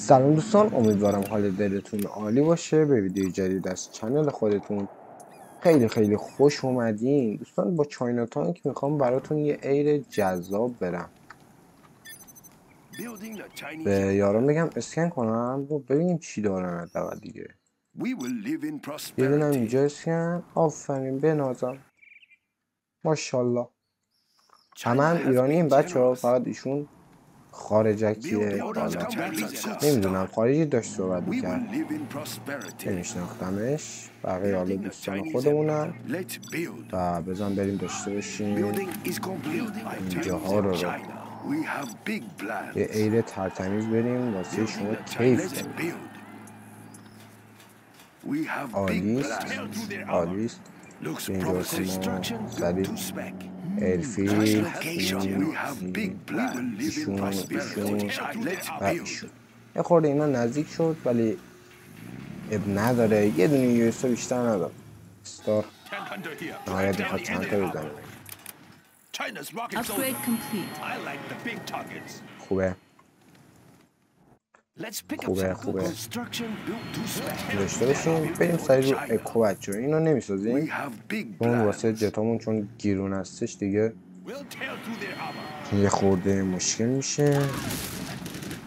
سلام دوستان، امیدوارم حال دلتون عالی باشه. به ویدیو جدید از چنل خودتون خیلی خوش اومدین دوستان. با چاینا تانک میخوام براتون یه ایر جذاب برم. به یاران بگم اسکن کنم و ببینیم چی دارن حداقل دیگه. یه دونم اینجا اسکن. آفرین بنازم، ماشاءالله. همه ایرانی این بچه ها، فقط ایشون خارجکیه. حالا نمیدونم خارجی داشت صحبت میکرد، نمیشناختمش. بقیه حالا دوستان خودمونن و بزن بریم داشته باشیم اینجاها رو. یه ایر ترتمیز بریم واسه شما کیف کنیم. آلیست عالیست. اینجا واسه ما سریع الفیل ایشون و ایشون. یه خورده اینا نزدیک شد ولی اب نداره. یه دونه یوسا بیشتر نداره. ستار نهایت میخواد چند تا بزنه. خوبه داشته باشیم. بریم سریع رو اکو بچه. اینو نمیسازیم اون واسه جتامون چون گیرون هستش دیگه یه خورده مشکل میشه.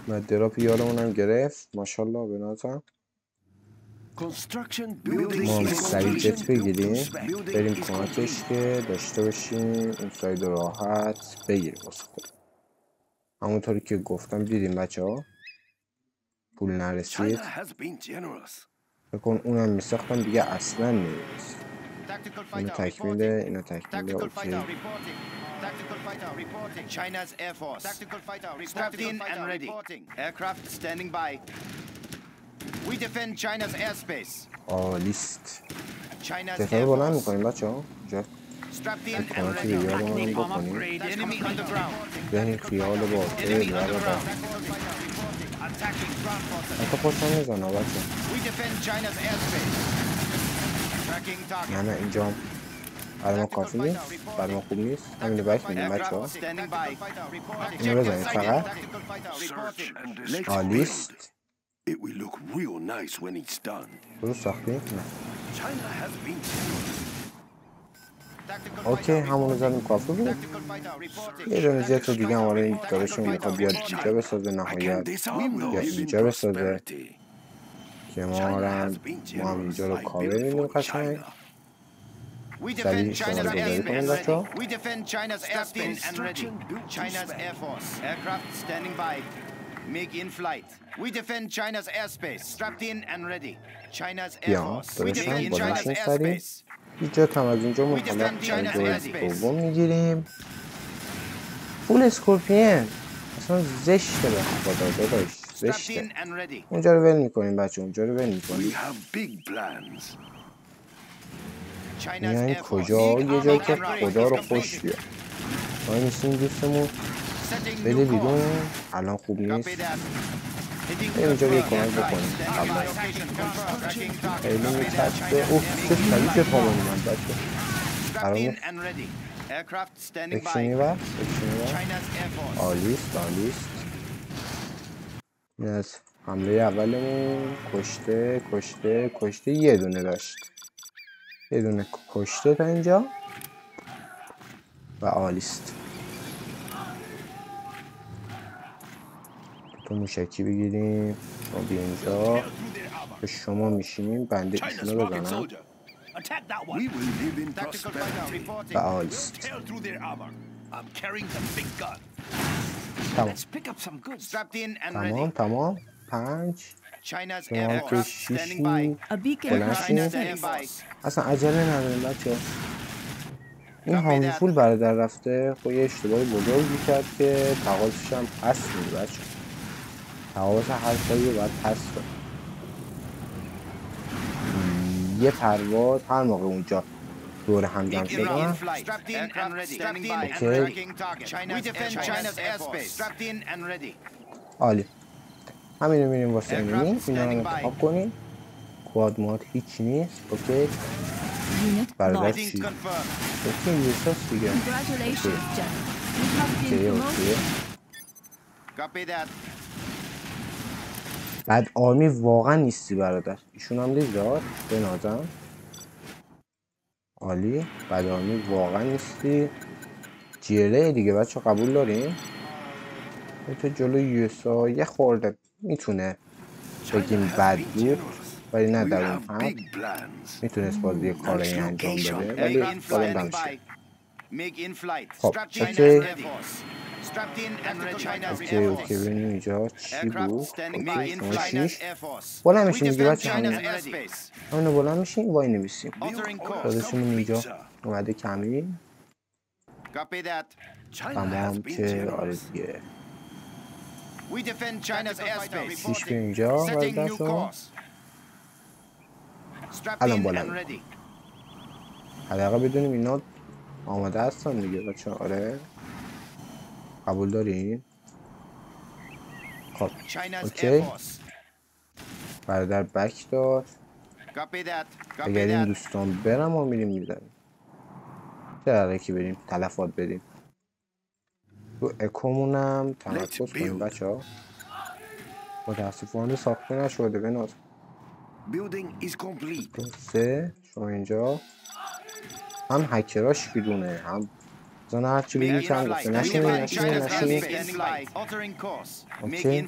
و دراپ یارمون هم گرفت ماشاءالله به نظرم. ما سریع جت بگیریم بریم کمکش که داشته باشیم اون ساید راحت بگیریم واسه خود. همونطوری که گفتم دیدیم بچه ها پول نرسید. بکن اونم میساختم دیگه اصلا نمیرسید. اینو تکمیله، اینو تکمیله. اوکی. Tactical fighter reporting. China's Air Force. Tactical fighter strapped in and ready. Aircraft standing by. We defend China's airspace. آلیست. چطور بلند میکنیم بچه ها؟ کمکی به یادمون بکنیم. بهین خیال باطل برادر. حتی پشتم میزنه بچه. نه اینجا هم برای ما کافی نیست، برای ما خوب نیست. همینو بک میدیم بچه ها. اینو بزنید فقط. آلیست. درست ساختیم؟ نه اوکی همونو زدیم کافی بود. یه دونه جت دیگه هم این دارشون میخواد بیاد اینجا بسازه نهایت یا اینجا بسازه که ما هم اینجا رو کاور میدیم قشنگ. سریع شماره گذاری کنیم بچه ها. بیا داداشم بلنشین سریع. اینجا هم از اینجا مطلب جای دوم میگیریم. فول اسکورپین اصلا زشته به خدا داداش، زشته. اونجا رو ول میکنیم بچه، اونجا رو ول میکنیم. میایم کجا؟ یه جایی که خدا رو خوش بیاد. ما نیستیم دوستمون بده بیرون. الان خوب نیست. اینجا یه کمک بکنیم. خیلی میچسبه. اوه چه سریع که پامون اومد بچه. قرار بکشیم بر آلیست. این از حمله اولمون کشته یه دونه داشت. یه دونه کشته تا اینجا و آلیست. تو موشکی بگیریم. ما بیا اینجا به شما میشینیم بنده ایشونو بزنم و آلیست. تمام 5 شما که 6 بلنشین. اصلا عجله نداریم بچه. این هامی فول برادر رفته خب یه اشتباه بزرگی کرد که تقاضیش هم پس میده بچه. تقاضی هر سایی رو باید پس داد. یه پرواز هر موقع اونجا دور هم جمع شدن. اوکی عالی. همینو میریم واسه اینمی. اینا رو انتخاب کنیم. کواد ماد هیچی نیست. اوکی برادر چی؟ اوکی یوساس دیگه. اوکی بعد آرمی واقعا نیستی برادر. ایشون هم دید داد بنازم. عالی. بعد آرمی واقعا نیستی. جیله دیگه بچه قبول داریم. تو جلو یوسا یه خورده میتونه بگیم بد بود ولی نه در اون حد میتونست باز یه کاری انجام بده ولی بالا دمشه. خب اوکی ببینیم اینجا چی بود. اوکی شما 6 بلند میشیم دیگه بچه همینو بلند میشیم وای نمیسیم. خودشمون اینجا اومده کمی تمام که آره دیگه. پیش به اینجا برداشتون الان بلند حداقل بدونیم اینا آماده هستن دیگه بچه. آره قبول دارین؟ خب اوکی برادر بک داد. اگر این دوستان برم ما میریم میزنیم. چرا که بریم تلفات بدیم. رو اکومونم تمرکز کنیم بچه ها. متاسفانه ساخته نشده بناز. سه شما اینجا هم هکراش بیرونه هم زن هرچی بگی کم گفته نشینی. اوکی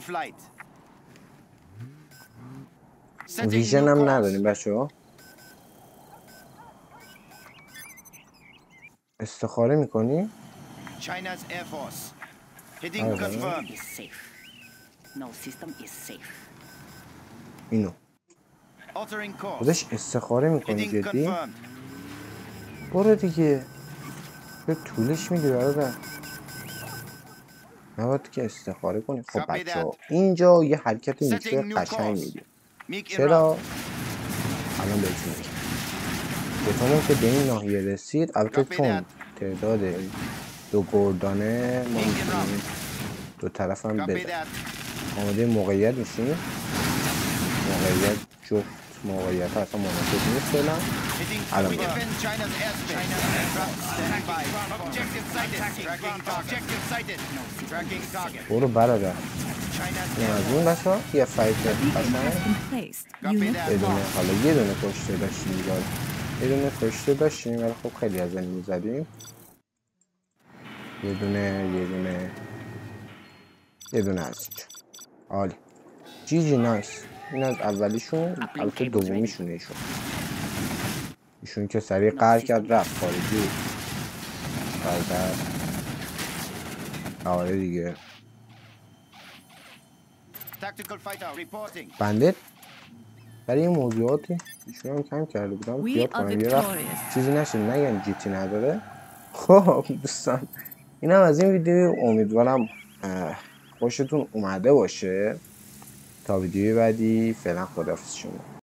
ویژن هم نداریم بچه ها. استخاره میکنی؟ اینو خودش استخاره میکنی جدی؟ برو دیگه به طولش میدی برادر. نباید که استخاره کنی. خب بچه ها اینجا یه حرکت میشه قشنگ میدیم. چرا؟ الان بهتون میگم. بهتون که به این ناحیه رسید البته چون تعداد دو گردانه ما میتونیم دو طرف هم بده. آماده موقعیت میشیم. موقعیت جفت موقعیت اصلا مناسب نیست فعلا. الان برو برادر. این از اون بچه ها یه فایت بدونه. حالا یه دونه کشته داشتیم یه دونه کشته داشتیم ولی خب خیلی از این میزدیم. یه دونه از اینجا. عالی جی نایس. این از اولیشون البته دومیشونه. ایشون که سریع قهر کرد رفت خارجی برادر. آره دیگه بنده برای این موضوعاتی ایشون هم کم کرده بودم بیاد کنم یه وقت چیزی نشد نگن جیتی نداره. خب دوستان این هم از این ویدیو. امیدوارم خوشتون اومده باشه. تا ویدیوی بعدی فعلا خداحافظ شما.